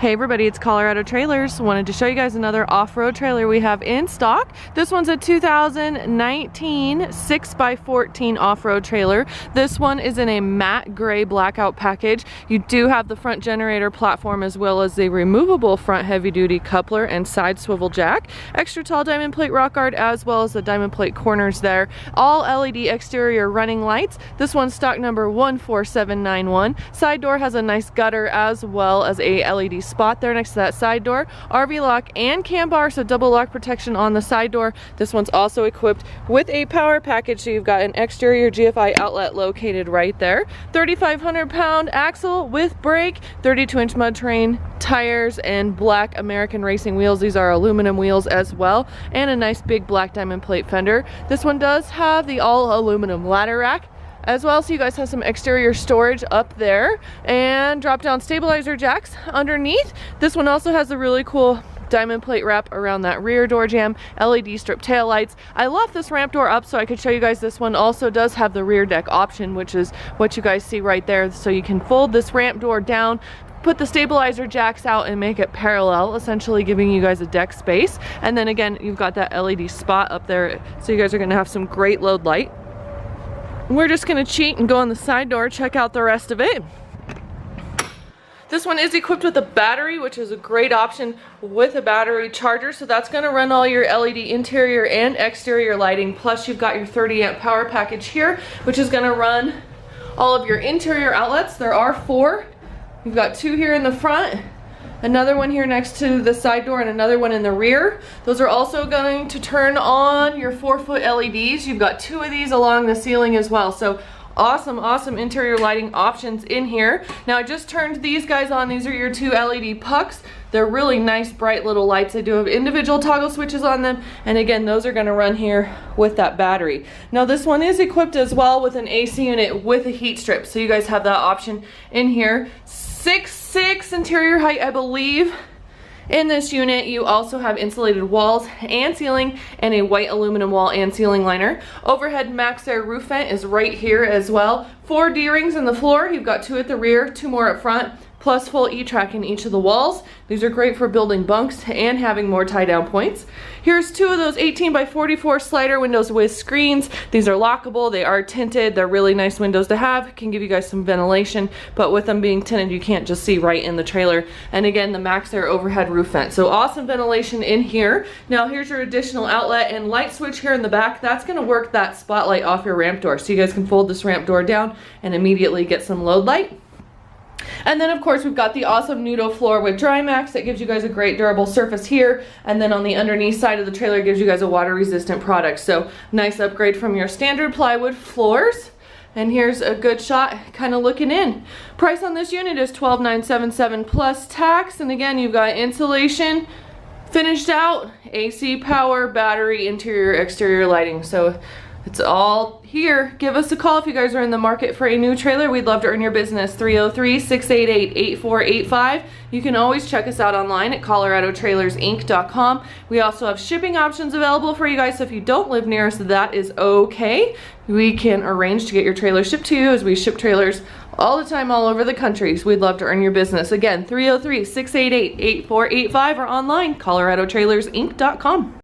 Hey everybody, it's Colorado Trailers. Wanted to show you guys another off-road trailer we have in stock. This one's a 2019 6x14 off-road trailer. This one is in a matte gray blackout package. You do have the front generator platform as well as the removable front heavy-duty coupler and side swivel jack. Extra tall diamond plate rock guard as well as the diamond plate corners there. All LED exterior running lights. This one's stock number 14791. Side door has a nice gutter as well as a LED spot there next to that side door. RV lock and cam bar, so double lock protection on the side door. This one's also equipped with a power package, so you've got an exterior GFI outlet located right there. 3,500 pound axle with brake, 32-inch mud-terrain tires, and black American racing wheels. These are aluminum wheels as well, and a nice big black diamond plate fender. This one does have the all aluminum ladder rack as well, so you guys have some exterior storage up there and drop down stabilizer jacks underneath. This one also has a really cool diamond plate wrap around that rear door jamb, LED strip tail lights. I left this ramp door up so I could show you guys. This one also does have the rear deck option, which is what you guys see right there. So you can fold this ramp door down, put the stabilizer jacks out and make it parallel, essentially giving you guys a deck space. And then again, you've got that LED spot up there, so you guys are gonna have some great load light. We're just gonna cheat and go on the side door, check out the rest of it. This one is equipped with a battery, which is a great option with a battery charger. So that's gonna run all your LED interior and exterior lighting. Plus you've got your 30 amp power package here, which is gonna run all of your interior outlets. There are 4. You've got 2 here in the front, another one here next to the side door, and another one in the rear. Those are also going to turn on your 4-foot LEDs. You've got 2 of these along the ceiling as well. So awesome interior lighting options in here. Now I just turned these guys on. These are your 2 LED pucks. They're really nice bright little lights. They do have individual toggle switches on them, and again, those are going to run here with that battery. Now this one is equipped as well with an AC unit with a heat strip, so you guys have that option in here. 6'6" interior height, I believe. In this unit, you also have insulated walls and ceiling and a white aluminum wall and ceiling liner. Overhead Maxxair roof vent is right here as well. 4 D-rings in the floor. You've got 2 at the rear, 2 more up front, plus full E-track in each of the walls. These are great for building bunks and having more tie-down points. Here's 2 of those 18x44 slider windows with screens. These are lockable, they are tinted, they're really nice windows to have. Can give you guys some ventilation, but with them being tinted, you can't just see right in the trailer. And again, the Maxxair overhead roof vent. So awesome ventilation in here. Now here's your additional outlet and light switch here in the back. That's gonna work that spotlight off your ramp door. So you guys can fold this ramp door down and immediately get some load light. And then of course we've got the awesome nudo floor with Drymax that gives you guys a great durable surface here, and then on the underneath side of the trailer gives you guys a water resistant product. So nice upgrade from your standard plywood floors. And here's a good shot kind of looking in. Price on this unit is $12,977 plus tax, and again you've got insulation finished out, AC power, battery, interior, exterior lighting. So it's all here. Give us a call if you guys are in the market for a new trailer. We'd love to earn your business. 303-688-8485. You can always check us out online at coloradotrailersinc.com. We also have shipping options available for you guys, so if you don't live near us, that is okay. We can arrange to get your trailer shipped to you, as we ship trailers all the time all over the country. So we'd love to earn your business. Again, 303-688-8485 or online, coloradotrailersinc.com.